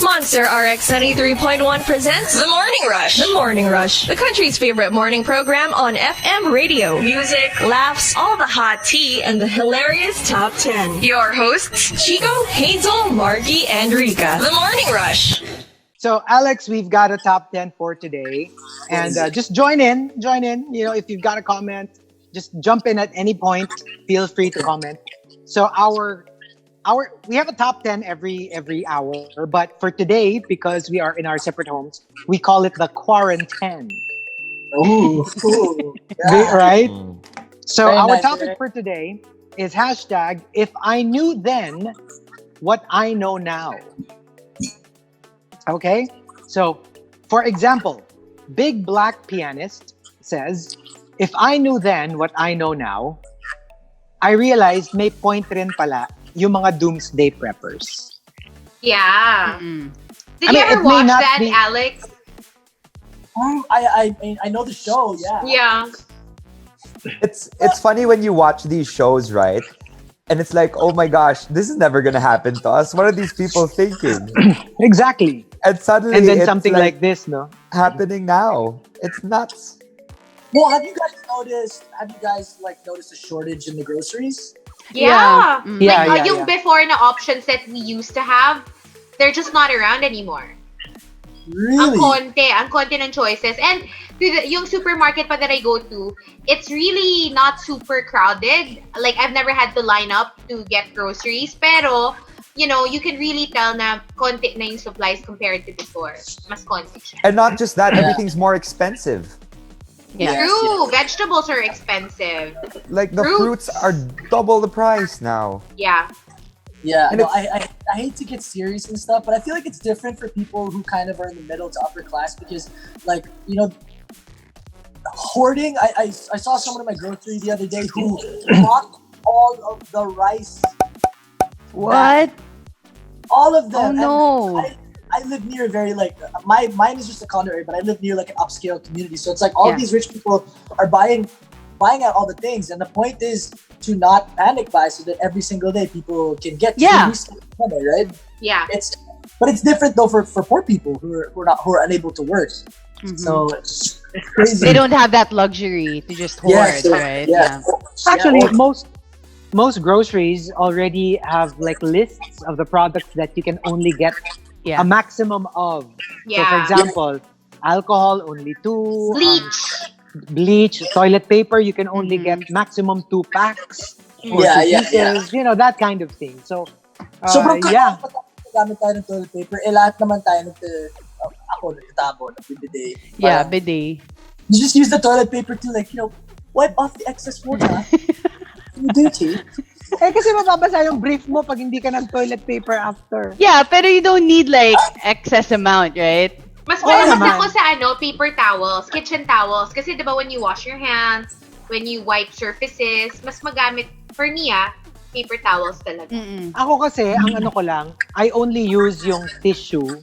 Monster RX93.1 presents The Morning Rush. The Morning Rush, the country's favorite morning program on FM radio. Music, laughs, all the hot tea, and the hilarious top 10. Your hosts, Chico, Hazel, Markki, and Rica. The Morning Rush. So, Alex, we've got a top 10 for today. And just join in. You know, if you've got a comment, just jump in at any point. Feel free to comment. So, we have a top 10 every hour. But for today, because we are in our separate homes, we call it the quarantine. Ooh, cool. Yeah. Right? So, Very our nice, topic right? for today is hashtag, if I knew then what I know now. Okay, so for example, Big Black Pianist says, if I knew then what I know now, I realized may point rin pala yung mga doomsday preppers. Yeah. I Did mean, you it ever may watch not that, be- Alex? I know the show, yeah. Yeah. It's funny when you watch these shows, right? And it's like, oh my gosh, this is never gonna happen to us. What are these people thinking? Exactly. And suddenly, And then it's something like this, no? happening now. It's nuts. Well, have you guys noticed a shortage in the groceries? Yeah. Yeah, yung before na options that we used to have, they're just not around anymore. Really? Ang konti ng choices. And yung supermarket pa that I go to, it's really not super crowded. Like, I've never had to line up to get groceries. Pero, you know, you can really tell na konti na yung supplies compared to before. Mas konti siya. And not just that, everything's more expensive. Yes, True. yes. Vegetables are expensive. Like the Fruits. fruits are double the price now. Yeah. Yeah, And no, I hate to get serious and stuff, but I feel like it's different for people who kind of are in the middle to upper class because, like, you know, hoarding. I saw someone in my grocery the other day who bought all of the rice. What? All of them. Oh, no. And I live near a very, like, mine is just a condo area, but I live near like an upscale community. So it's like all of these rich people are buying out all the things, and the point is to not panic buy so that every single day people can get money, right? Yeah. But it's different though for poor people who are unable to work. Mhm. So it's crazy. They don't have that luxury to just hoard, Yes, right? yeah. Actually, Yeah. most groceries already have like lists of the products that you can only get Yeah. a maximum of. Yeah. So for example, alcohol only 2, Bleach. toilet paper you can only get maximum 2 packs. Or Yeah, 2 yeah, pieces, you know, that kind of thing. So Sobrang yeah. gamit tayo ng toilet paper. Lahat naman tayo ako nagtatabo, nagbibide. Yeah, Parang, bidet. you just use the toilet paper to, like, you know, wipe off the excess water. You do, Chi. Kasi mababasa yung brief mo pag hindi ka ng-toilet paper after. Yeah, pero you don't need like excess amount, right? Mas Oo malakas naman. ako sa paper towels, kitchen towels. Kasi diba when you wash your hands, when you wipe surfaces, mas magamit, for me paper towels talaga. Mm-mm. Ako kasi, ang ano ko lang, I only use yung tissue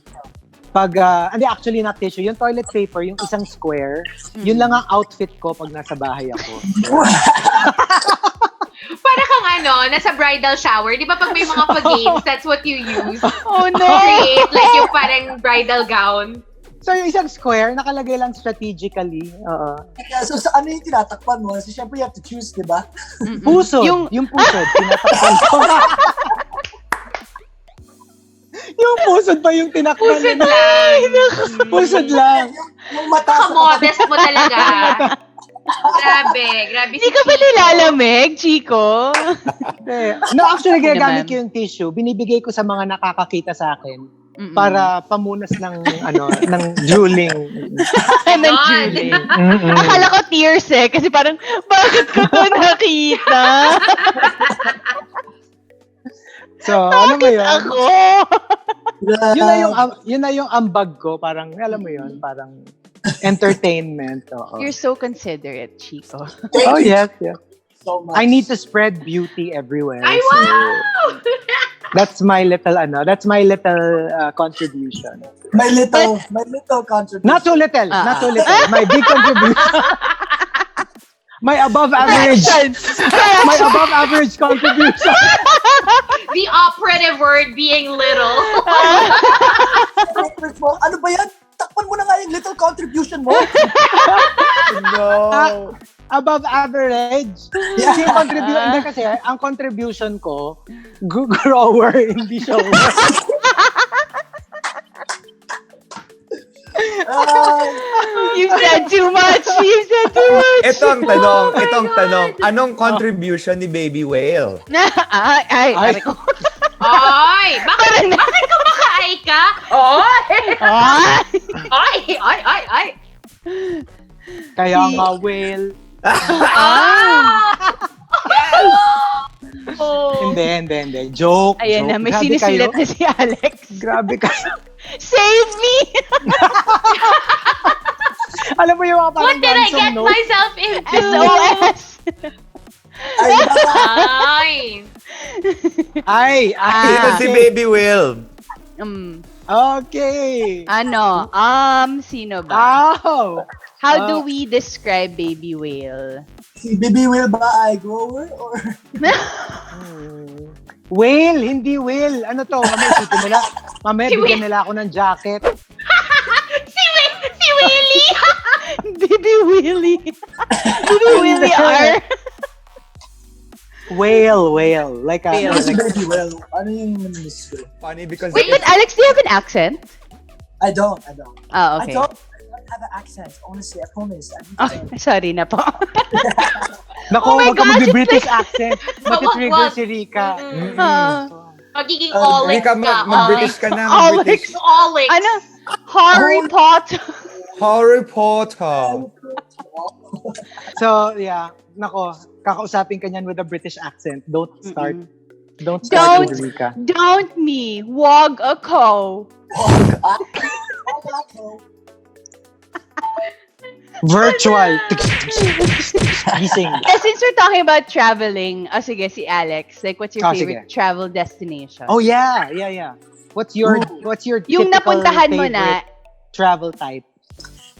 pag, hindi actually not tissue, yung toilet paper, yung isang square, yun lang ang outfit ko pag nasa bahay ako. Para kang nasa bridal shower. Di ba pag may mga pa-games, that's what you use? Oh To no! create like yung parang bridal gown. So yung isang square, nakalagay lang strategically. Yeah, so sa ano yung tinatakpan mo? So syempre you have to choose, di ba? Pusod, yung pusod, tinatakpan ko. Yung pusod pa yung tinakpan. Pusod lang. Pusod lang. Yung mata sa Modest mo talaga. Grabe. Hindi ka ba nilalamig, Chico? No, actually, Hindi ginagamit naman. ko yung tissue. Binibigay ko sa mga nakakakita sa akin Mm-mm. para pamunas ng ng drooling. Ng Ganon. Julie. Mm-mm. Akala ko tears kasi parang, bakit ko to nakita? So, alam mo yun? Ako? Yun na yung ambag ko. Parang, alam mo yun, parang entertainment. Oo. You're so considerate, Chico. Oh, yes, yes. so much. I need to spread beauty everywhere. Ay, So, wow! that's my little, contribution. My little contribution. Not too little, not too little. My big contribution. My above average. My above average contribution. The operative word being little. mo. Ano ba yan? Takpan mo na nga yung little contribution mo. No. Above average. Kasi yung contribution, hindi kasi, ang contribution ko, grower, hindi shower. You said too much. Ito ang tanong. Anong contribution ni Baby Whale? Ay. Ay! Bakit kumakaay ka? Ay! Kaya nga, whale. Hindi. Joke. Ayan na, may Grabe sinisilat kayo. na si Alex. Grabe kayo. Save me! Alam mo yung mga parang What did I ransom get note? myself into? SOS! Ay. Ito si Baby Whale. Okay. Ano? Sino ba? Oh. How do we describe Baby Whale? Si Baby Will ba ay grower or? Whale, hindi whale. Ano to? Mamaya bigyan nila ako ng jacket. Si Willie! Baby Willie. Baby Willie R. Whale. Like a... Whale. Si Baby Will. Ano yung miss ko? Funny because Wait, but Alex, do you have an accent? I don't. Oh, okay. I don't have an accent. Honestly, I promise. Oh, sorry na po. Nako, Oh my wag ka gosh, mag-British accent. Matitrigger Wag. si Rika. Magiging Olex Rika, ka. mag-British ka na. Alex. Olex. Ano? Harry Potter. Harry Potter. So, yeah. Nako, kakausapin ka niyan with a British accent. Don't start. Don't Don't. start with Rika. Don't me. Wag ako. Virtual. Gising. Since we're talking about traveling, sige, si Alex. Like, what's your favorite sige. travel destination? Oh, yeah. What's your Yung typical napuntahan mo na, favorite travel type?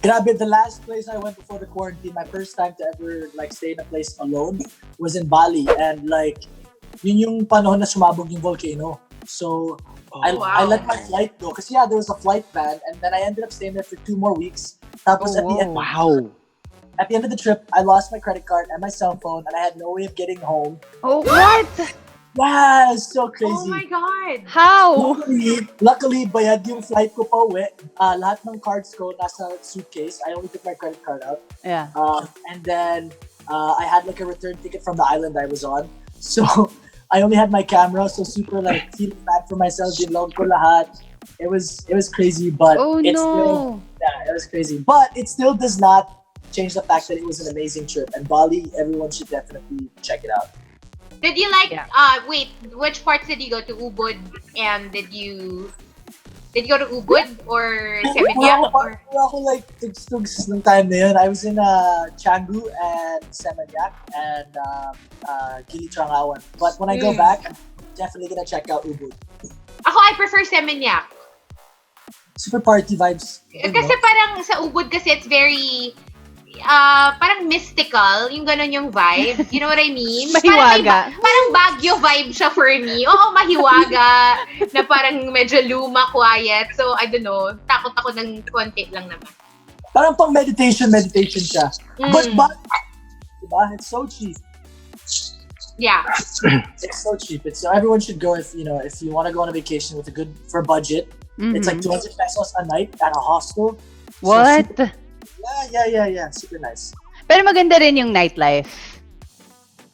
Grabe, the last place I went before the quarantine, my first time to ever like stay in a place alone was in Bali, and like yun yung panahon na sumabog yung volcano. So I let my flight go because there was a flight ban, and then I ended up staying there for 2 more weeks. Tapos at the end of the trip, I lost my credit card and my cell phone, and I had no way of getting home. oh, what? Wow, it's so crazy. Oh my God. How? Luckily, bayad yung flight ko pa uwi. Lahat ng cards ko nasa suitcase. I only took my credit card out. Yeah. And then I had like a return ticket from the island I was on. So I only had my camera, so super like feeling bad for myself. Dinlog ko lahat. It was crazy, but it was crazy. But it still does not change the fact that it was an amazing trip. And Bali, everyone should definitely check it out. Did you wait, which parts did you go to? Ubud, and did you go to Ubud or Seminyak? Wala ako like tugs ng time na yun. I was in Canggu and Seminyak and Gili-Trangawan. But when I go back, I'm definitely gonna check out Ubud. Ako, I prefer Seminyak. Super party vibes. Kasi parang sa Ubud kasi it's very parang mystical, yung ganun yung vibe. You know what I mean? Mahiwaga. Parang Baguio vibe siya for me. Oo, mahiwaga. Na parang medyo luma, quiet. So, I don't know. Takot ako ng konti lang naman. Parang pang meditation siya. But diba? It's so cheap. Yeah. It's so cheap. Everyone should go if you want to go on a vacation with for budget. It's like 200 pesos a night at a hostel. What? So yeah. Super nice. Pero maganda rin yung nightlife.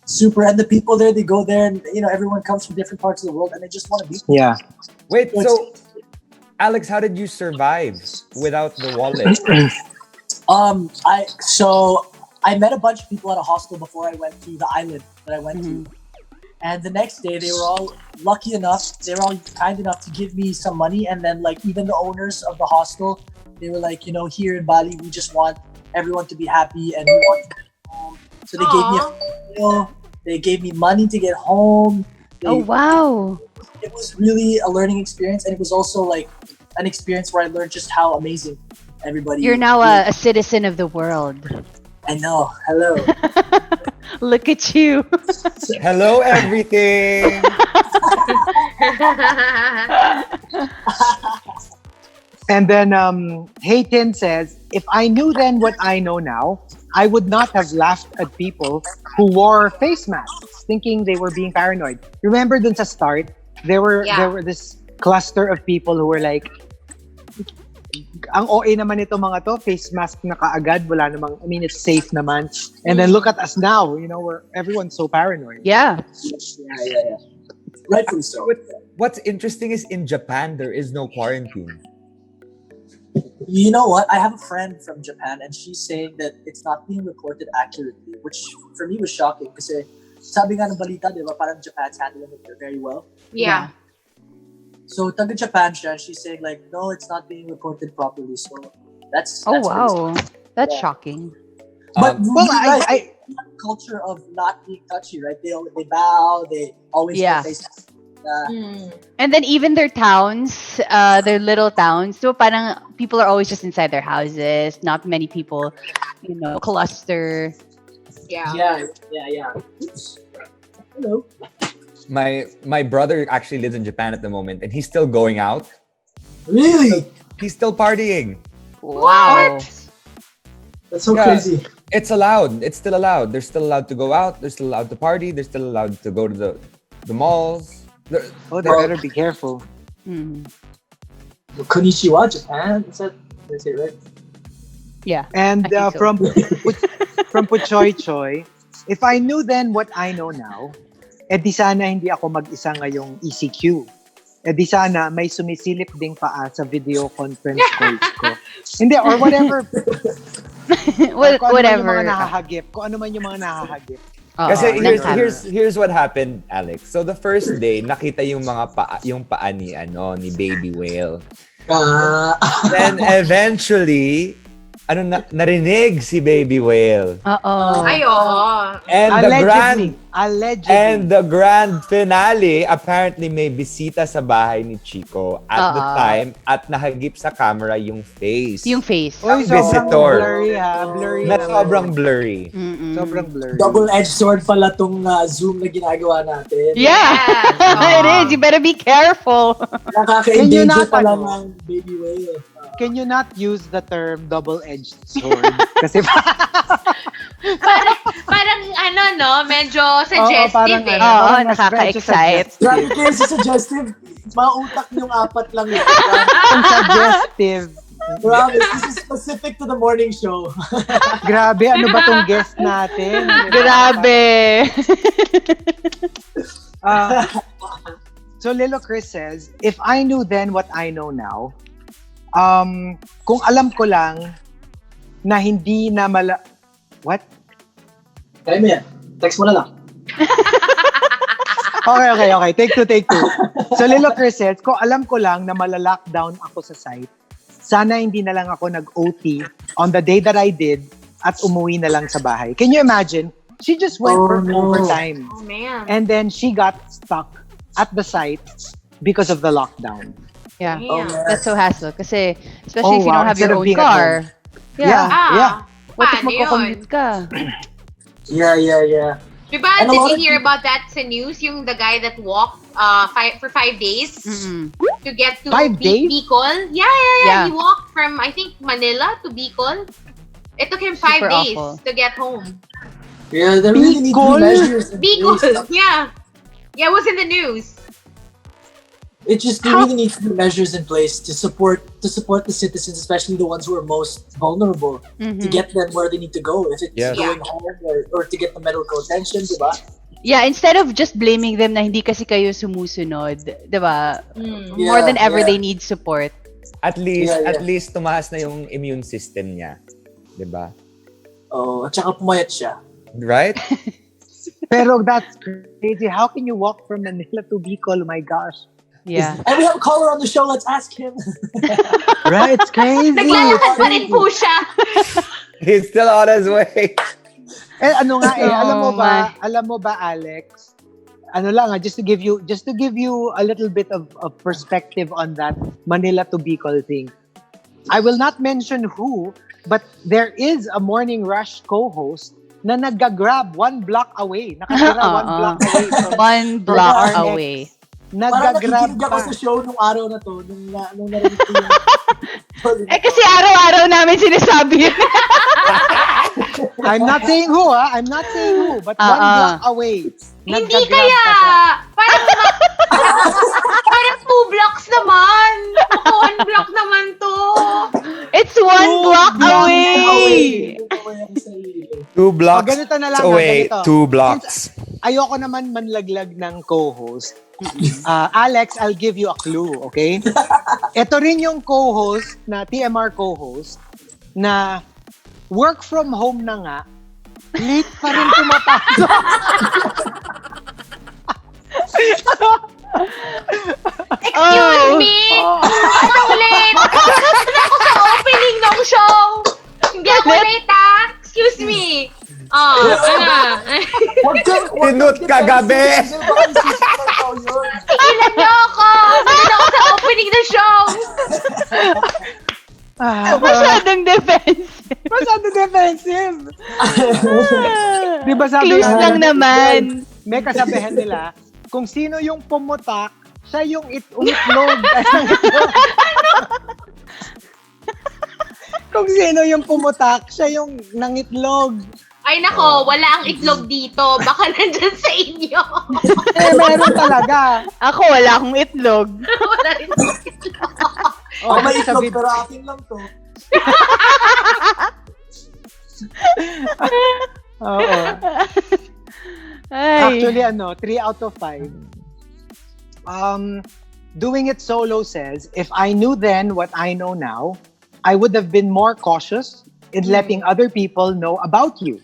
Super, and the people there, they go there, and everyone comes from different parts of the world, and they just want to be. Yeah. Wait, so Alex, how did you survive without the wallet? I met a bunch of people at a hostel before I went to the island that I went to. And the next day, they were all lucky enough, they were all kind enough to give me some money. And then, like, even the owners of the hostel, they were like, here in Bali, we just want everyone to be happy and we want to get home. So they gave me a meal, they gave me money to get home. Oh, wow. It was really a learning experience. And it was also, like, an experience where I learned just how amazing everybody You're is. now a citizen of the world. I know. Hello. Look at you. Hello, everything. And then Hayton says, if I knew then what I know now, I would not have laughed at people who wore face masks, thinking they were being paranoid. Remember dun sa start, there were this cluster of people who were like, ang OA naman ito mga to, face mask na kaagad, wala namang, I mean, it's safe naman. And then look at us now, where everyone's so paranoid. Yeah. Yeah. Rightfully so. What's interesting is in Japan, there is no quarantine. You know what? I have a friend from Japan and she's saying that it's not being reported accurately, which for me was shocking kasi sabi nga ng balita, di ba, parang Japan's handling it very well. Yeah. So, taga-Japan siya, and she's saying like, no, it's not being reported properly. So, that's Wow. really That's Yeah. shocking. But Well, I culture of not being touchy, right? They bow, they always Yeah. face. And then even their towns, their little towns, so parang people are always just inside their houses. Not many people, cluster. Yeah. Yeah. Oops. Hello. My brother actually lives in Japan at the moment, and he's still going out. Really? He's still partying. Wow. That's so Yeah. crazy. It's allowed. It's still allowed. They're still allowed to go out. They're still allowed to party. They're still allowed to go to the malls. Oh, they better be careful. Mm. Konnichiwa, Japan. That's it, right? Yeah. And I think so. from Puchoy Choy, if I knew then what I know now, di sana hindi ako mag-isa ngayong ECQ. Di sana may sumisilip ding paa sa video conference calls ko. Hindi, or whatever. Whatever. Kung ano man yung mga nahahagip. Kasi Nagsabi. here's what happened, Alex. So the first day, nakita yung mga yung paa ni Baby Whale. Then eventually, narinig si Baby Whale. Ay, oo. And the grand finale, apparently may bisita sa bahay ni Chico at the time at nahagip sa camera yung face. Yung face. Oy, sobrang Visitor. blurry ha. Blurry. Na sobrang blurry. Mm-mm. Sobrang blurry. Double-edged sword pala tong Zoom na ginagawa natin. Yeah. It is. You better be careful. Nakaka-endanger pala ng Baby Whale. Can you not use the term double-edged sword? Kasi Parang medyo suggestive eh. Oo, nakaka-excite. Grabe kayo sa suggestive. Mautak yung apat lang yun. Suggestive. Grabe, this is specific to the morning show. Grabe, ano ba tong guest natin? Grabe. So Lilo Chris says, if I knew then what I know now, kung alam ko lang na hindi na What? Kaya mo yan. Text mo na lang. Okay. Take two. So Lilo Chris says, kung alam ko lang na malalockdown ako sa site, sana hindi na lang ako nag-OT on the day that I did at umuwi na lang sa bahay. Can you imagine? She just went for overtime. Oh, man. And then she got stuck at the site because of the lockdown. Yeah. Damn. That's so hassle. Kasi, especially if you wow. don't have Instead your of own being at car. Yeah. What if Paano magko-commute ka? Yeah. Diba, And a did lot you of hear about that sa news? Yung the guy that walked for 5 days Mm-mm. to get to 5 days? Bicol. Yeah. Yeah. He walked from, I think, Manila to Bicol. It took him 5 Super days awful. to get home. Yeah, there really need to be measures in Bicol, place. yeah. Yeah, it was in the news. It just really needs to be measures in place to support the citizens, especially the ones who are most vulnerable, to get them where they need to go. If it's going home or to get the medical attention, diba? Yeah, instead of just blaming them na hindi kasi kayo sumusunod, diba? More than ever, they need support. At least tumaas na yung immune system niya. 'Di ba? Oh, at saka pumayat siya. Right? Pero that's crazy. How can you walk from Manila to Bicol? Oh my gosh. Yeah. And we have a caller on the show. Let's ask him. Right? It's crazy. Naglalakad pa rin po siya. He's still on his way. Alam my. mo ba, Alex? Just to give you a little bit of perspective on that Manila to Bicol thing. I will not mention who, but there is a Morning Rush co-host na nag-grab 1 block away. Nakatira 1 block away. From One block RX. away. Parang nagagrab nakikinig ako pa. sa show nung araw na to, nung narinig ko yung... Kasi araw-araw namin sinasabi yun. I'm not saying who, I'm not saying who, but one block away. Hindi nagagrab kaya. pa siya. Parang 2 blocks naman. Baka 1 block naman to. It's one block away. 2 blocks ganito na lang, away, ganito. 2 blocks. Ayoko naman manlaglag ng co-host. Alex, I'll give you a clue, okay? Ito rin yung co-host na TMR co-host na work from home na nga, late pa rin pumapasok. Excuse me. Ano late? Ako sa opening ng show. Hindi ako late, Excuse me. Ano? Tinut kagabi. Tigilan niyo ako. Tigilan ako sa opening ng show. Masyadong defensive. Masyado defensive. Di ba sabi Clues nga, lang naman. may kasabihan nila, kung sino yung pumutak, siya yung umitlog. Kung sino yung pumutak, siya yung nangitlog. Ay nako, wala ang itlog dito. Baka nandyan sa inyo. Meron talaga. Ako, wala akong itlog. Wala rin akong itlog. May itlog, pero akin lang to. Oo. Ay. Actually, 3 out of 5. Doing it solo says, if I knew then what I know now, I would have been more cautious in letting other people know about you.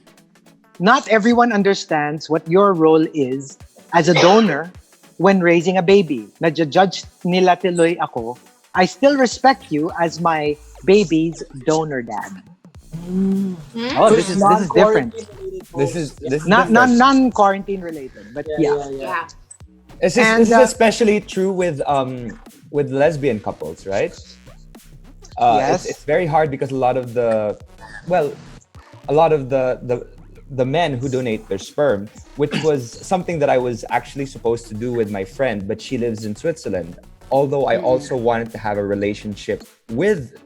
Not everyone understands what your role is as a donor when raising a baby. Nadja-judge nila tuloy ako. I still respect you as my baby's donor dad. Oh, this is different. This is Not different. non-quarantine related, but yeah. Yeah. This is especially true with lesbian couples, right? Yes. It's very hard because a lot of the men who donate their sperm, which was something that I was actually supposed to do with my friend, but she lives in Switzerland. Although I also wanted to have a relationship with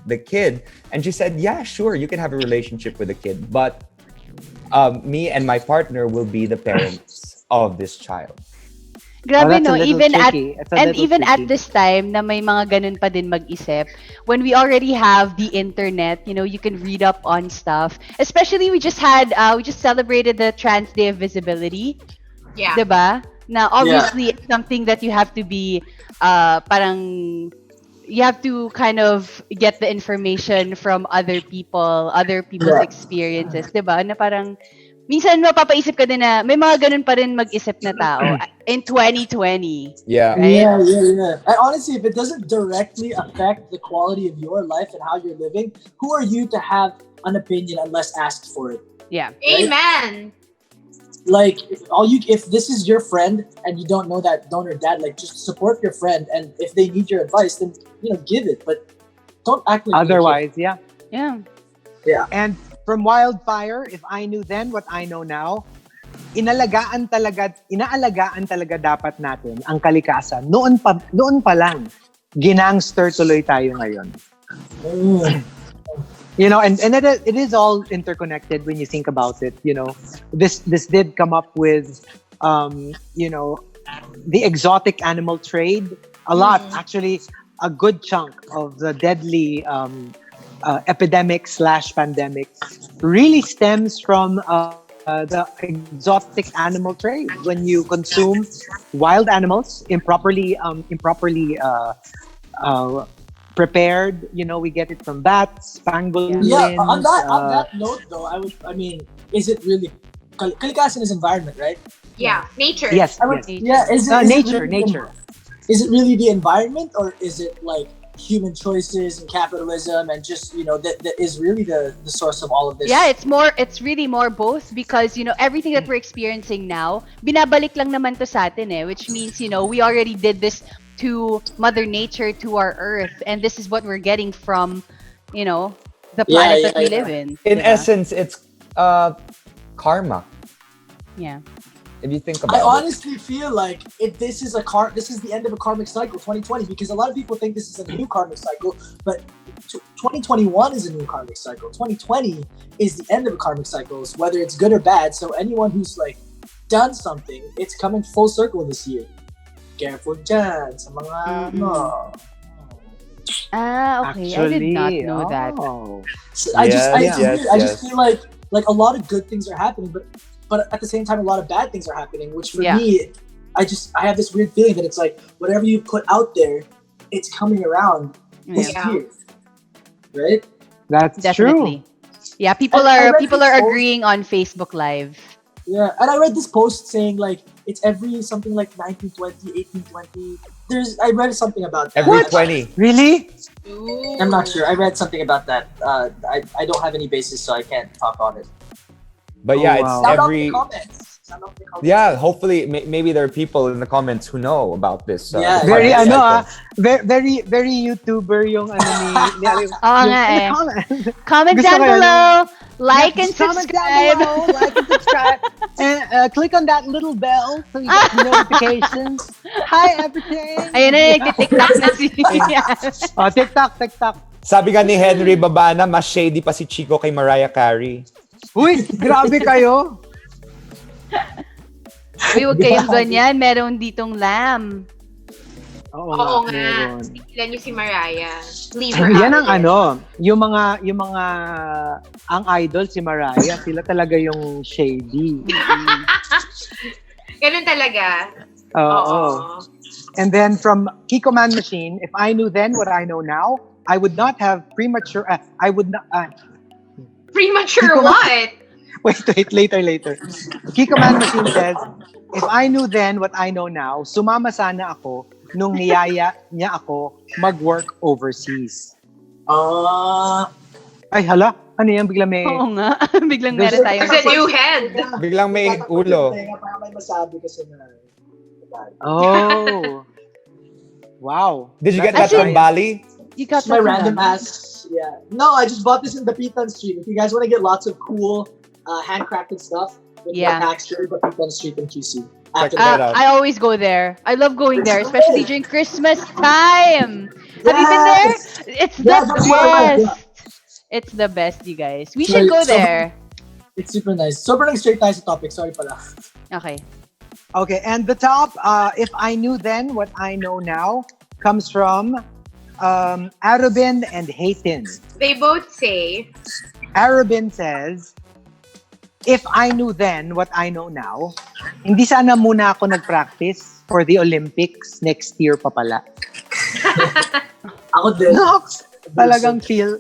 the kid, and she said, "Yeah, sure, you can have a relationship with the kid, but me and my partner will be the parents of this child." Grabe, that's a no? little Even tricky. It's a little even at tricky. this time na may mga ganun pa din mag-isip, when we already have the internet, you can read up on stuff. Especially we just celebrated the Trans Day of Visibility. Yeah. 'Di ba? Na obviously it's something that you have to be parang you have to kind of get the information from other people's experiences, 'di ba? Na parang minsan mapapaisip ka din na may mga ganun pa rin mag-isip na tao in 2020. Yeah. Right? Yeah. And honestly, if it doesn't directly affect the quality of your life and how you're living, who are you to have an opinion unless asked for it? Yeah. Amen. Like, if this is your friend and you don't know that donor dad, like, just support your friend, and if they need your advice, then give it, but don't act like Otherwise, yeah. Yeah. And from Wildfire, if I knew then what I know now, inalagaan talaga dapat natin ang kalikasan. Noon pa lang, ginangster tuloy tayo ngayon. And it is all interconnected when you think about it. This did come up with, the exotic animal trade. A lot, actually, a good chunk of the deadly epidemic/pandemic really stems from the exotic animal trade. When you consume wild animals improperly prepared, we get it from bats, pangolins. Yeah, on that note though, is it really kalikasan is environment, right? Yeah. Nature. Yes. Is it Nature. Is it really the environment, or is it like human choices and capitalism and just that is really the source of all of this? Yeah, it's really more both, because everything that we're experiencing now, binabalik lang naman to sa atin which means we already did this to Mother Nature, to our Earth, and this is what we're getting from the planet that we live in. In diba? essence, it's karma. Yeah. If you think I about it. honestly feel like this is the end of a karmic cycle, 2020, because a lot of people think this is a new karmic cycle, but 2021 is a new karmic cycle. 2020 is the end of a karmic cycle, whether it's good or bad. So anyone who's like done something, it's coming full circle this year. Careful dyan sa mga ano. Okay. I did not know that. I Yes, just feel like a lot of good things are happening, but at the same time a lot of bad things are happening, which for me, I have this weird feeling that it's like whatever you put out there, it's coming around this year. Right? That's Definitely. true. Yeah, people I are read people this are post- agreeing on Facebook Live. Yeah, and I read this post saying like it's every something like 1920, 1820. I read something about that. Every 20. Really? I'm not sure. I read something about that. I don't have any basis, so I can't talk on it. But yeah, Oh, it's wow. Sound off every. the comments. Sound off the comments. Yeah, hopefully, maybe there are people in the comments who know about this. Yeah, Very karmic cycle. very YouTuber yung ano ni Oo nga eh. comment. Comment Gusto down ko yun. below. Like and Comment down subscribe. below, like and subscribe, and click on that little bell so you get notifications. Hi everything. Ayun na, nagtitiktok na si Oh, TikTok. Sabi nga ni Henry Babana, mas shady pa si Chico kay Mariah Carey. Uy, grabe kayo. Uy, huwag kayong ganyan. Meron ditong lamb. Oo nga. meron. Tigilan niyo si Mariah. Leave her Yan out ang of it. ano, yung mga ang idol si Mariah, sila talaga yung shady. Ganun talaga. Oo. And then from Kiko Man Machine, if I knew then what I know now, I would not have premature. I would not. Premature Kiko- what? Wait, later. Kiko Man Machine says, if I knew then what I know now, sumama sana ako nung niyaya niya ako mag-work overseas. Ay, hala. Ano yan? Bigla may... Oo nga. Biglang There's- meron tayong... There's a new head. Biglang may ulo. Para may masabi kasi na. Oh. Wow. Did you get As that from in- Bali? You got My that random from- ass. Yeah. No, I just bought this in the Pitan Street. If you guys want to get lots of cool handcrafted stuff with Yeah. my backstory, but Pitan Street in QC. After Check that. that out. I always go there. I love going there, especially during Christmas time. Have you been there? It's the Yeah, that's what I like, best. It's the best, you guys. We should go there. It's super nice. Sobrang straight tayo sa topic. Sorry pala. Okay. Okay, and the top, if I knew then what I know now, comes from Arabin and Haytin. They both say, Arabin says, if I knew then what I know now, hindi sana muna ako nag-practice for the Olympics next year pa pala. Ako din. Talagang feel.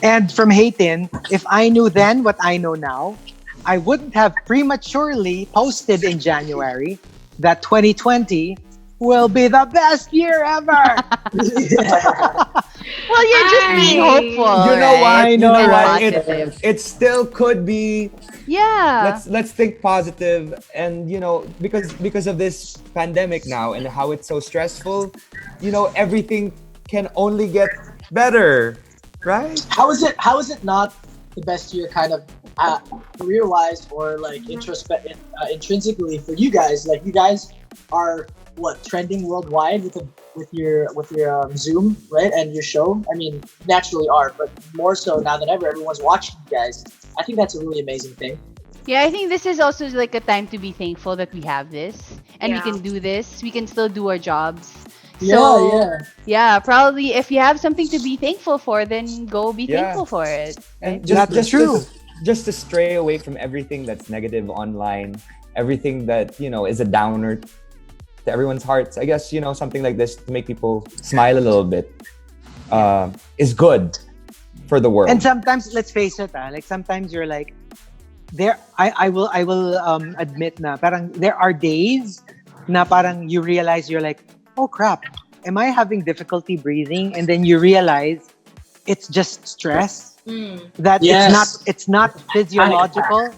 And from Haytin, if I knew then what I know now, I wouldn't have prematurely posted in January that 2020 will be the best year ever. Well, you're just being Ay. hopeful. You know right? what? You know And what? positive. It still could be. Yeah. Let's think positive, and because of this pandemic now and how it's so stressful, everything can only get better, right? How is it not the best year kind of career-wise or like intrinsically for you guys? Like you guys are trending worldwide with your Zoom, right? And your show. I mean, naturally are, but more so now than ever, everyone's watching you guys. I think that's a really amazing thing. Yeah, I think this is also like a time to be thankful that we have this and we Yeah. can do this. We can still do our jobs. Yeah, So, yeah. yeah, probably if you have something to be thankful for, then go be Yeah. thankful for it. And That's true. Just to stray away from everything that's negative online, everything that is a downer to everyone's hearts. I guess something like this to make people smile a little bit is good for the world. And sometimes, let's face it, like sometimes you're like, I will admit na parang there are days na parang you realize you're like, oh crap, am I having difficulty breathing? And then you realize it's just stress. That Yes. it's not physiological.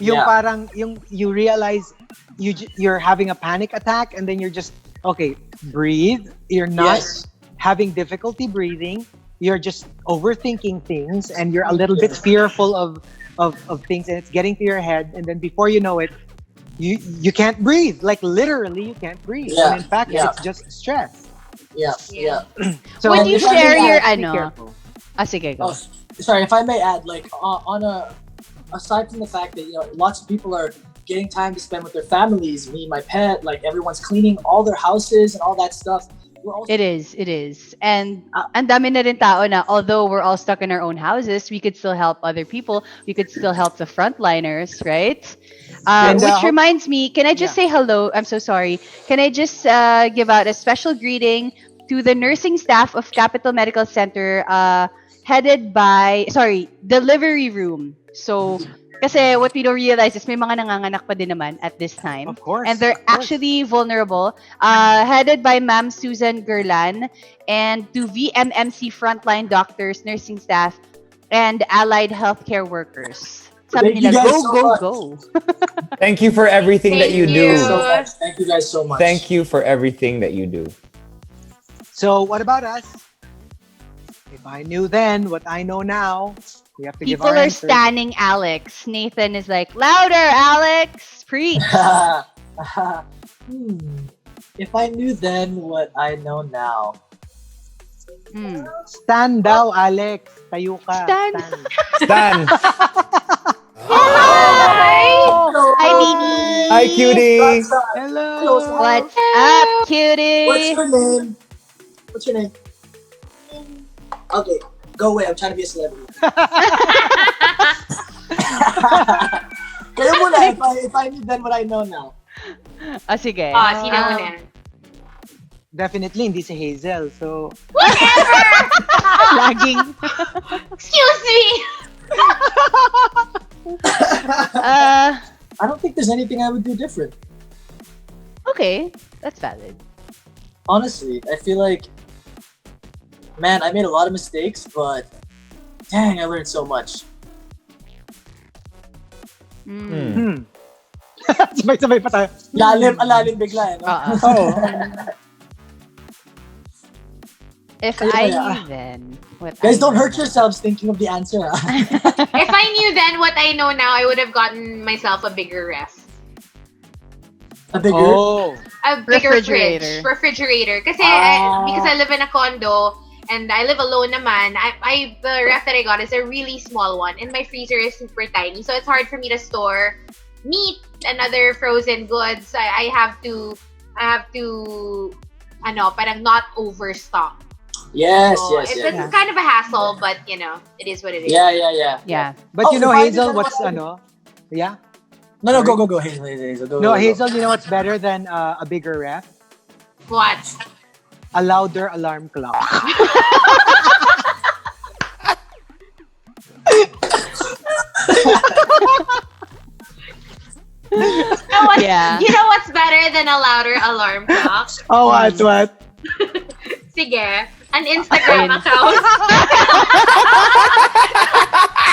Yung Yeah. parang you realize you're having a panic attack, and then you're just okay, breathe. You're not Yes. having difficulty breathing. you're just overthinking things and you're a little bit fearful of things, and it's getting to your head, and then before you know it, you can't breathe. Like literally, you can't breathe. Yeah, And in fact, yeah. it's just stress. Yeah, Yeah. yeah. So Would you if I share may your add, be ano? careful. Sige, go. Oh, sorry, if I may add, like on a aside from the fact that lots of people are getting time to spend with their families, me, my pet, like everyone's cleaning all their houses and all that stuff. We're also It is. And ang dami na rin tao na although we're all stuck in our own houses, we could still help other people. We could still help the frontliners, right? And, Which reminds me, can I just yeah. say hello? I'm so sorry. Can I just give out a special greeting to the nursing staff of Capital Medical Center, headed by, delivery room. So, kasi what we don't realize is may mga nanganganak pa din naman at this time. Of course. And they're of course. actually vulnerable. Headed by Ma'am Susan Gerlan, and to VMMC frontline doctors, nursing staff, and allied healthcare workers. Sabi Thank you nila, guys go, so go, much. go. Thank you for everything that you Thank do. you. so much. Thank you guys so much. Thank you for everything that you do. So what about us? If I knew then what I know now, we have to give People our are answer. standing Alex. Nathan is like, louder, Alex. Preach. If I knew then what I know now. Hmm. Stand daw, Alex. Tayo ka. Stand. Stan! Hi, baby. Hi, cutie! Hello. What's up, What's cutie? your name? What's your name? Okay, go away. I'm trying to be a celebrity. Kaya muna, if I knew then what I know now. Sige. Sino muna? Definitely hindi si Hazel. So Laging. Excuse me! I don't think there's anything I would do different. Okay, that's valid. Honestly, I feel like, man, I made a lot of mistakes, but dang, I learned so much. sabay-sabay pa tayo. Alalim bigla, eh, no? Oh. If Kaya I kaya. knew then what Guys, I don't know hurt now. yourselves thinking of the answer. If I knew then what I know now, I would have gotten myself a bigger ref. A bigger. Oh. A bigger Refrigerator. refrigerator. Kasi Ah. because I live in a condo and I live alone naman, the ref that I got is a really small one and my freezer is super tiny. So it's hard for me to store meat and other frozen goods. I have to parang not overstock. Yes, So yes, it's yes. kind of a hassle, but it is what it is. Yeah. Yeah. But Oh, you know, if I Hazel, knew what's then Yeah? No, go, Hazel, Go, No, go, go. Hazel, you know what's better than a bigger ref? What? A louder alarm clock. Yeah. You know what's better than a louder alarm clock? Oh, what? Sige, an Instagram account.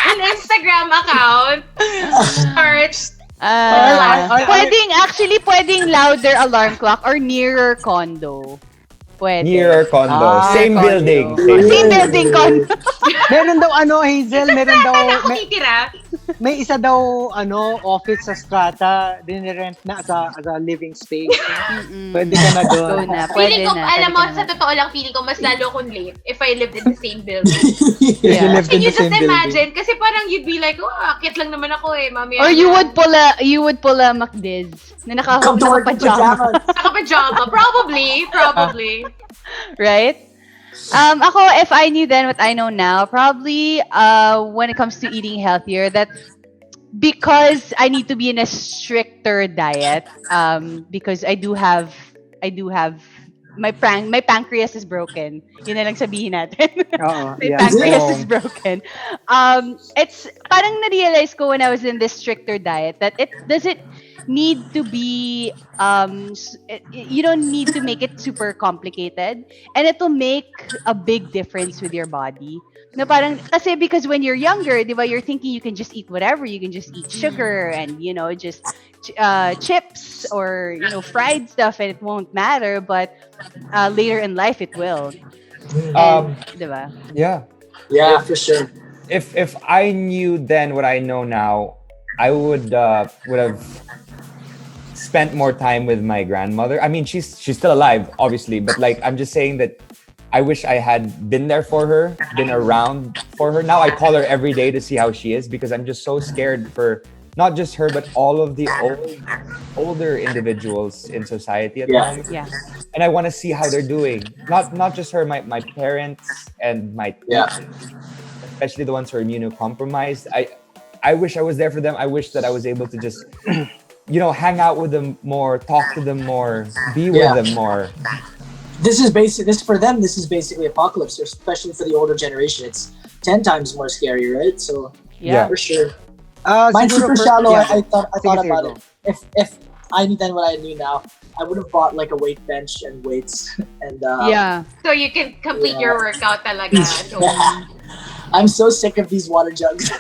An Instagram account. Search. Pwedeng louder alarm clock or nearer condo. Pwede. Near condo. Same condo. building. Same building condo. Meron daw Hazel, meron daw, Saan ako titira? may isa daw office sa Strata, dinirent na as a living space. Pwede ka na doon. Go na. Pwede Feeling ko, na. alam mo, pwede ka sa na. totoo lang, feeling ko mas lalo akong late if I lived in the same building. If you Yeah. lived Can in you the just same building. imagine? Kasi parang you'd be like, oh, akit lang naman ako eh, mamaya. Or you would pull a McDiz na Come to work in naka-pajama. pajamas. Naka-pajama. Probably. Right? Ako, if I knew then what I know now, probably when it comes to eating healthier, that because I need to be in a stricter diet, because I do have my pancreas is broken. Yun na lang sabihin natin. Oo, My yeah. pancreas is broken. It's parang na-realize ko when I was in this stricter diet that it doesn't need to be you don't need to make it super complicated, and it'll make a big difference with your body. Na parang kasi because when you're younger, di ba, you're thinking you can just eat whatever, you can just eat sugar and just chips or fried stuff and it won't matter, but later in life it will. And, diba? Yeah. Yeah, for sure. If I knew then what I know now, I would have spent more time with my grandmother. I mean, she's still alive, obviously, but like I'm just saying that I wish I had been there for her, been around for her. Now I call her every day to see how she is because I'm just so scared for not just her but all of the older individuals in society at the moment. Yeah. And I want to see how they're doing. Not just her, my parents and my Yeah. especially the ones who are immunocompromised. I wish I was there for them. I wish that I was able to just hang out with them more, talk to them more, be with them more. This for them. This is basically apocalypse, especially for the older generation. It's 10 times more scary, right? So Yeah. for sure. Mine's siguro super shallow. yeah. I thought Sige, about go. it. If I knew then what I knew now, I would have bought like a weight bench and weights and Yeah. So you can complete your workout talaga. So, I'm so sick of these water jugs.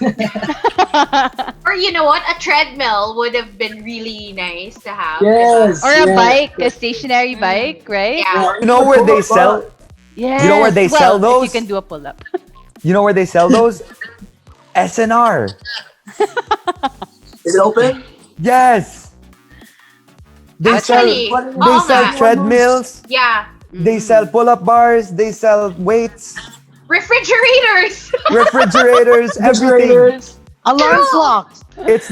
or you know what? A treadmill would have been really nice to have. Yes. Or a yeah. bike, a stationary bike, right? Yeah. You know where they sell? Yes. You know where they sell Well, those? if you can do a pull-up. You know where they sell those? SNR. Is it open? Yes. They Actually, sell. oo They sell nga. treadmills. Yeah. They sell pull-up bars. They sell weights, Refrigerators. refrigerators, everything. Refrigerators. Alarm clocks. It's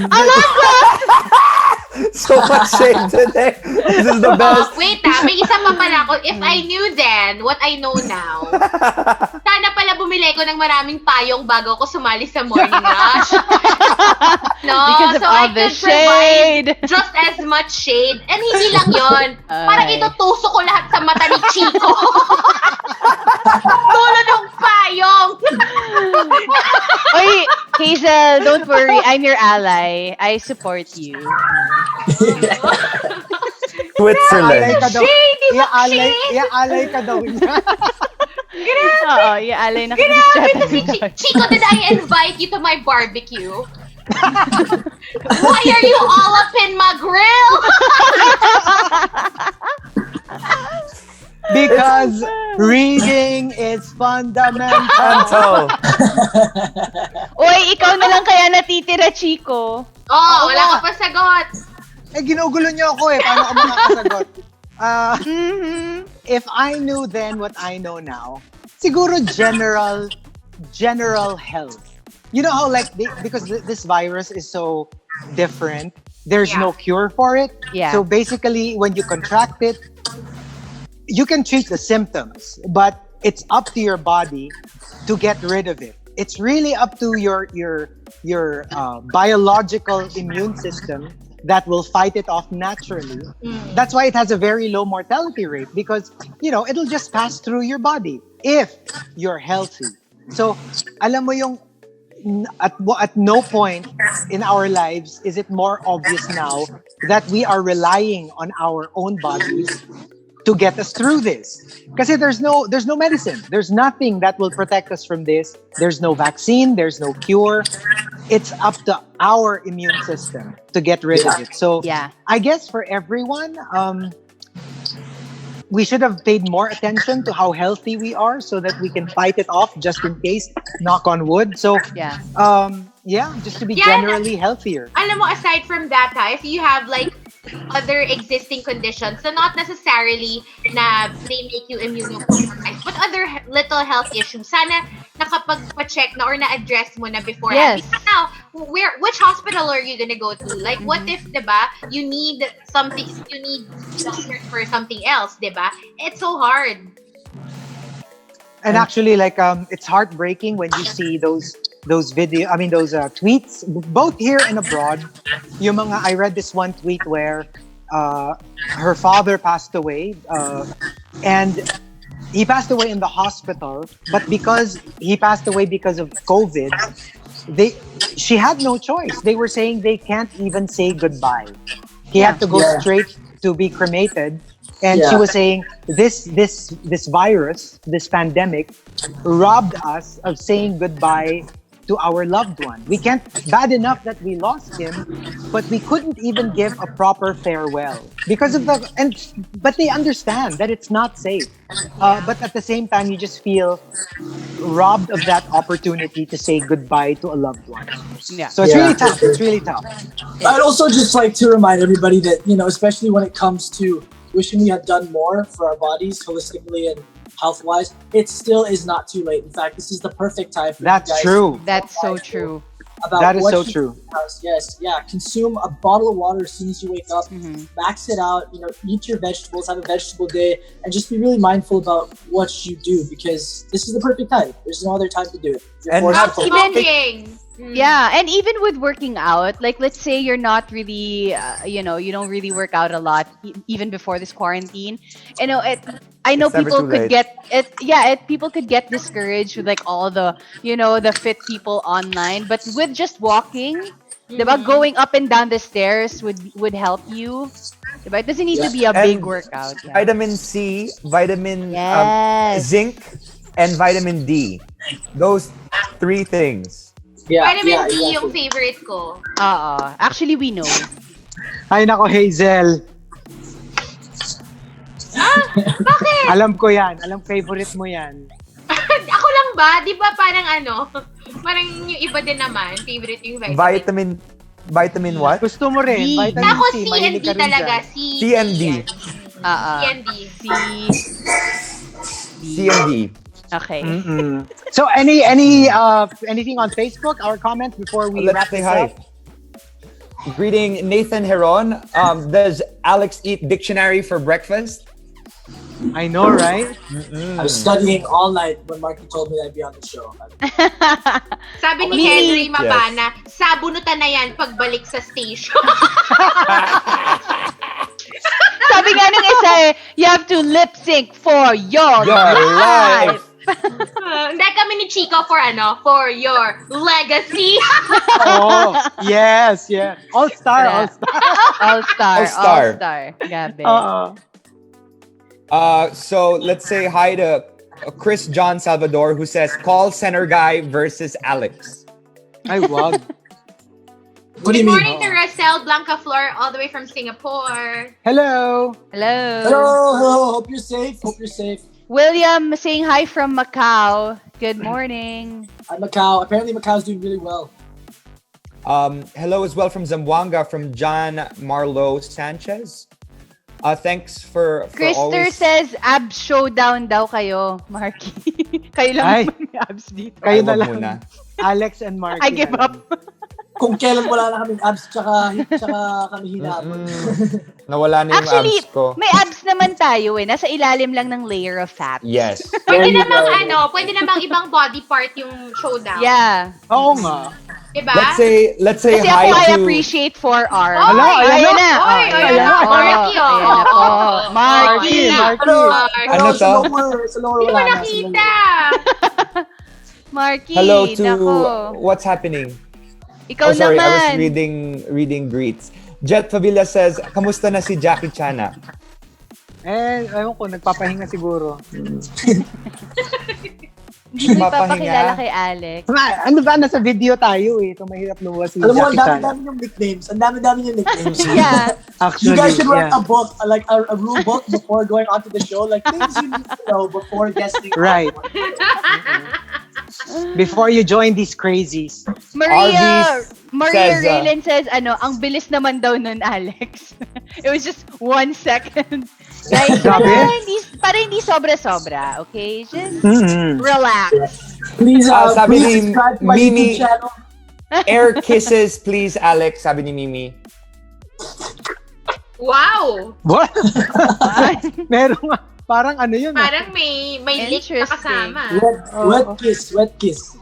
so much shade today. This is the best. Wait may isa pa pala ako. If I knew then what I know now, sana pala bumili ko ng maraming payong bago ako sumali sa morning rush. No, Because of so all I the could provide shade. just as much shade. And hindi lang yon. Parang Ay. itutusok ko lahat sa mata ni Chico. Tulad ng payong. Oy, Hazel, don't worry. I'm your ally. I support you. Switzerland. Alay ka daw. Shady Iaalay, shade. iaalay ka daw niya. Oo, yung alay na Grabe to si kita. Chico, did I invite you to my barbecue? Why are you all up in my grill? Because reading is fundamental. Anto. Oy, ikaw na lang kaya natitira, Chico. Oh, wala ka pa sagot. Ginugulo niyo ako eh. Paano ako makakasagot? If I knew then what I know now, siguro general health. You know how because this virus is so different, there's no cure for it. Yeah. So basically, when you contract it, you can treat the symptoms, but it's up to your body to get rid of it. It's really up to your biological immune system that will fight it off naturally. That's why it has a very low mortality rate because, it'll just pass through your body if you're healthy. So, alam mo yung at no point in our lives is it more obvious now that we are relying on our own bodies to get us through this. Because there's no medicine. There's nothing that will protect us from this. There's no vaccine. There's no cure. It's up to our immune system to get rid of it. So Yeah. I guess for everyone, we should have paid more attention to how healthy we are so that we can fight it off just in case, knock on wood. So Yeah. just to be Yeah, generally healthier. Alam mo, aside from that, if you have other existing conditions, so not necessarily na they make you immunocompromised, but other little health issues, sana nakapagpa-check na or na-address mo na before. Yes. Because now, which hospital are you gonna go to? Like, what if, diba, you need doctors for something else, diba? It's so hard. And actually, it's heartbreaking when you see those tweets, both here and abroad. I read this one tweet where her father passed away, and he passed away in the hospital. But because he passed away because of COVID, she had no choice. They were saying they can't even say goodbye. He had to go straight to be cremated. And she was saying this virus, this pandemic, robbed us of saying goodbye to our loved one. We can't, bad enough that we lost him, but we couldn't even give a proper farewell because of but they understand that it's not safe. But at the same time, you just feel robbed of that opportunity to say goodbye to a loved one. Yeah. So it's really tough. It's really tough. I'd also just like to remind everybody that, especially when it comes to wishing we had done more for our bodies holistically and health-wise, it still is not too late. In fact, this is the perfect time for you guys. That's true. That's so true. About That is what so you true. do. Yes, yeah. Consume a bottle of water as soon as you wake up. Max it out. Eat your vegetables. Have a vegetable day, and just be really mindful about what you do because this is the perfect time. There's no other time to do it. You're And forced have to- Smoking. Yeah, and even with working out, like let's say you're not really, you don't really work out a lot even before this quarantine. I know It's never people too could late. get it. Yeah, people could get discouraged with like all the, the fit people online. But with just walking, diba, going up and down the stairs would help you. Diba? It doesn't need to be a big And workout. Yeah. Vitamin C, vitamin Yes. zinc, and vitamin D. Those 3 things. Vitamin D exactly. yung favorite ko. Actually, we know. Ay nako, Hazel. Bakit? Alam ko yan. Alam, favorite mo yan. Ako lang ba? Di ba parang yung iba din naman, favorite yung Vitamin what? Gusto mo rin. D. Vitamin Ako C. C and Mahilig D ka rin talaga. dyan. C and D. C and D. C and D. Okay. Mm-mm. So anything on Facebook? Our comments before we Let's wrap say this hi. up? Greeting Nathan Heron. Does Alex eat dictionary for breakfast? I know, right? I was studying all night when Marky told me I'd be on the show. Sabi ni Henry Mabana, sabunutan na yan pagbalik sa station. Sabi nga nung isa you have to lip sync for your life. Hindi kami ni Chico for your legacy. Oh, yes, yeah. All-star. All-star. Gabi. So let's say hi to Chris John Salvador who says call center guy versus Alex. Ay, wag. What do you Good mean? morning to Rosel Blanca Flor all the way from Singapore. Hello. Hello. Hope you're safe. William saying hi from Macau. Good morning. I'm Macau. Apparently Macau's doing really well. Hello as well from Zamboanga from John Marlo Sanchez. Thanks for Krister always... says abs showdown daw kayo, Marky. Kayo lang Ay. naman may abs dito. Kayo Ay, na wag lang. muna. Alex and Mark. I give up. Kung kailan wala na kaming abs tsaka kami hinabol. Nawala na yung Actually, abs ko. may abs naman tayo Nasa ilalim lang ng layer of fat. Yes. Pwede namang ibang body part yung showdown. Yeah. Oo nga. Diba? Let's say Kasi hi ako I to appreciate forearm. Hala, Ayan na. Ayan na. Marky, Ayan na po. Marky. Ano to? Sa lower Hindi mo wala na. nakita. Marky. hello to Nako. what's happening. Ikaw sorry, I was naman. reading greets. Jet Favilla says, kamusta na si Jackie Chana? Ewan ko, nagpapahinga siguro. Hindi mo Mapahinga. ipapakilala kay Alex. Ano ba, nasa video tayo Ito mahirap lumabas si Alam mo, ang Jackie Chan. dami-dami yung nicknames. Ang dami-dami yung nicknames. Yeah. Actually, You guys should write yeah. a book, like a rule book before going onto the show. Like things you need to know before guesting. Right. Before you join these crazies. Maria says, Raylan says, ang bilis naman daw nun, Alex. It was just 1 second. Guys, Grabe. para hindi sobra-sobra, okay? Just Mm-hmm. relax. Please, sabi please ni subscribe to my Mimi- YouTube channel. Air kisses, please, Alex, sabi ni Mimi. Wow. What? Meron nga. Parang ano yun. Parang may leak na Interesting. kasama. Wet kiss.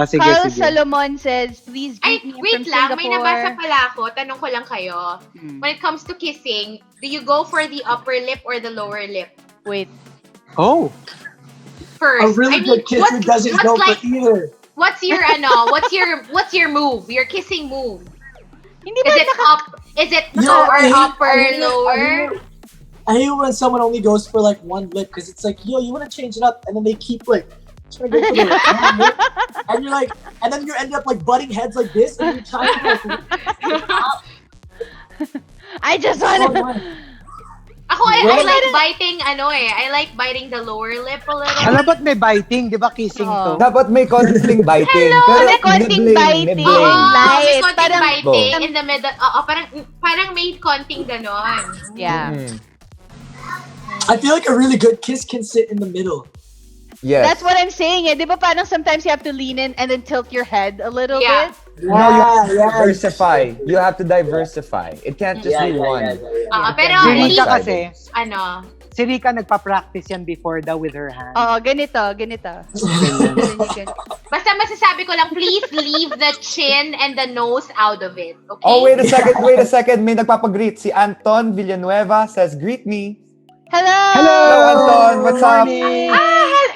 Sige, Carl sige. Solomon says, please Ay, greet me wait from lang. Singapore. May nabasa pala ako. Tanong ko lang kayo. When it comes to kissing, do you go for the upper lip or the lower lip Wait. Oh. first? A really good kisser doesn't go for either. What's your what's your move? Your kissing move? Hindi Is ba it up? Is it No, lower, I upper, hate- lower? I hate when someone only goes for like one lip because it's like, yo, you want to change it up, and then they keep like trying to go for the ram, and you're like, and then you end up like butting heads like this, and you're trying to I just Oh, wanna. man. Ako, I Well, like biting, I like biting the lower lip a little. Alam ba't may biting? Di ba kissing to? Oo. Dapat may konting biting. Hello! Pero May konting nibbling, biting. nibbling. May Light. konting Parang- biting in the middle. Oo, parang may konting ganon. Yeah. Mm. I feel like a really good kiss can sit in the middle. Yes. That's what I'm saying. Eh. Di ba parang sometimes you have to lean in and then tilt your head a little Yeah. bit? No, you have to diversify. You have to diversify. It can't just be one. Pero Si at Rika least, kasi, ano, si Rika nagpa-practice yan before daw with her hand. Oo, ganito. Ganyan. basta masasabi ko lang, please leave the chin and the nose out of it. Okay? Oh, wait a second. May nagpapagreet. Si Anton Villanueva says, greet me. Hello! Hello, Anton. What's up? morning.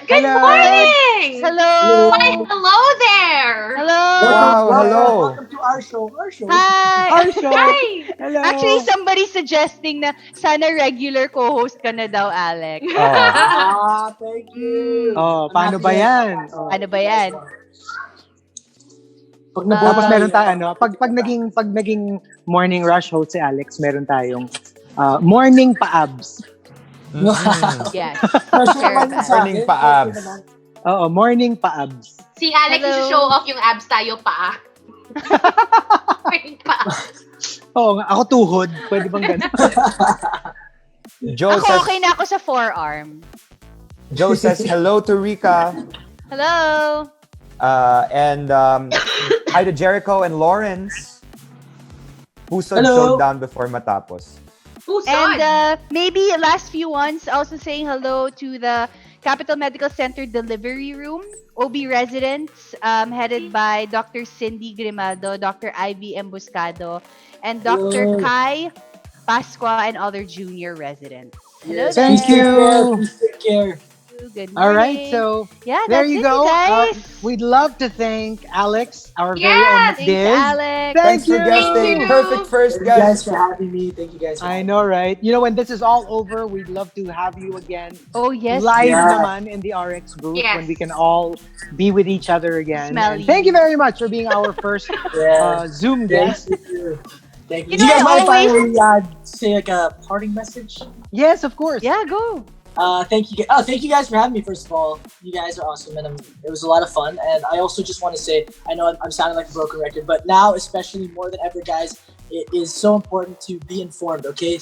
Good Hello. morning! Hello! Why, hello there! Hello! Wow, hello. Welcome to our show. Hi! Our show. Hi! Hello. Actually, somebody suggesting na sana regular co-host ka na daw, Alex. Oh. Thank you. Oh, paano ba yan? Oh. Ano ba yan? Pag Tapos nabuhay, meron tayo, ano, pag naging morning rush host si Alex, meron tayong morning pa-abs. Yes. Pressure naman yun sa Morning akin. pa-abs. Pressure naman. Oo, morning pa-abs. Si Alex Hello. show off yung abs tayo pa. Oo, ako tuhod. Pwede bang ganun? Joe Ako says, okay na ako sa forearm. Joe says hello to Rika. Hello! And hi to Jericho and Lawrence. Who Hello. showed down before matapos. And maybe last few ones, also saying hello to the Capital Medical Center Delivery Room, OB residents, headed by Dr. Cindy Grimaldo, Dr. Ivy Embuscado, and Dr. Hello. Kai Pasqua and other junior residents. Hello, Yes, Thank there. you. Please take care. Good morning. All right, so yeah, there that's you it, go. guys. We'd love to thank Alex, our very Yes, own Thanks, Diz. Alex. Thank Thanks for you. guesting. you. Perfect first Thank you guys guest. for having me. Thank you guys for I having me. know, right? You know, when this is all over, we'd love to have you again Oh, yes. live Yeah. naman in the RX booth Yes. when we can all be with each other again. Smelly. And thank you very much for being our first Yeah. Zoom Thank guest. you. Thank You you. Do you know, guys mind if I always- say like a parting message? Yes, of course. Yeah, go. Thank you. Oh, thank you guys for having me. First of all, you guys are awesome, and it was a lot of fun. And I also just want to say, I know I'm sounding like a broken record, but now, especially more than ever, guys, it is so important to be informed. Okay,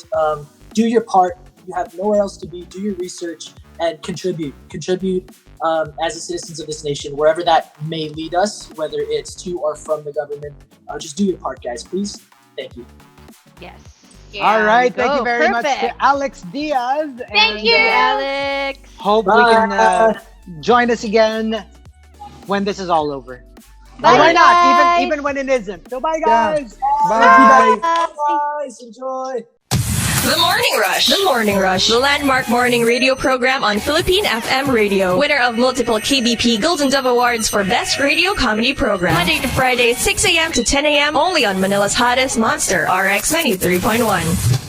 do your part. You have nowhere else to be. Do your research and contribute. Contribute as the citizens of this nation, wherever that may lead us, whether it's to or from the government. Just do your part, guys, please. Thank you. Yes. All right. Go. Thank you very much to Perfect. Alex Diaz. Thank and, you. Alex. Hope we can Bye. join us again when this is all over. Bye, Or why not? guys. Even when it isn't. So bye, Yeah. guys. Bye. Guys, enjoy. The Morning Rush. The Morning Rush. The landmark morning radio program on Philippine FM Radio. Winner of multiple KBP Golden Dove Awards for Best Radio Comedy Program. Monday to Friday, 6 a.m. to 10 a.m. Only on Manila's hottest Monster RX 93.1.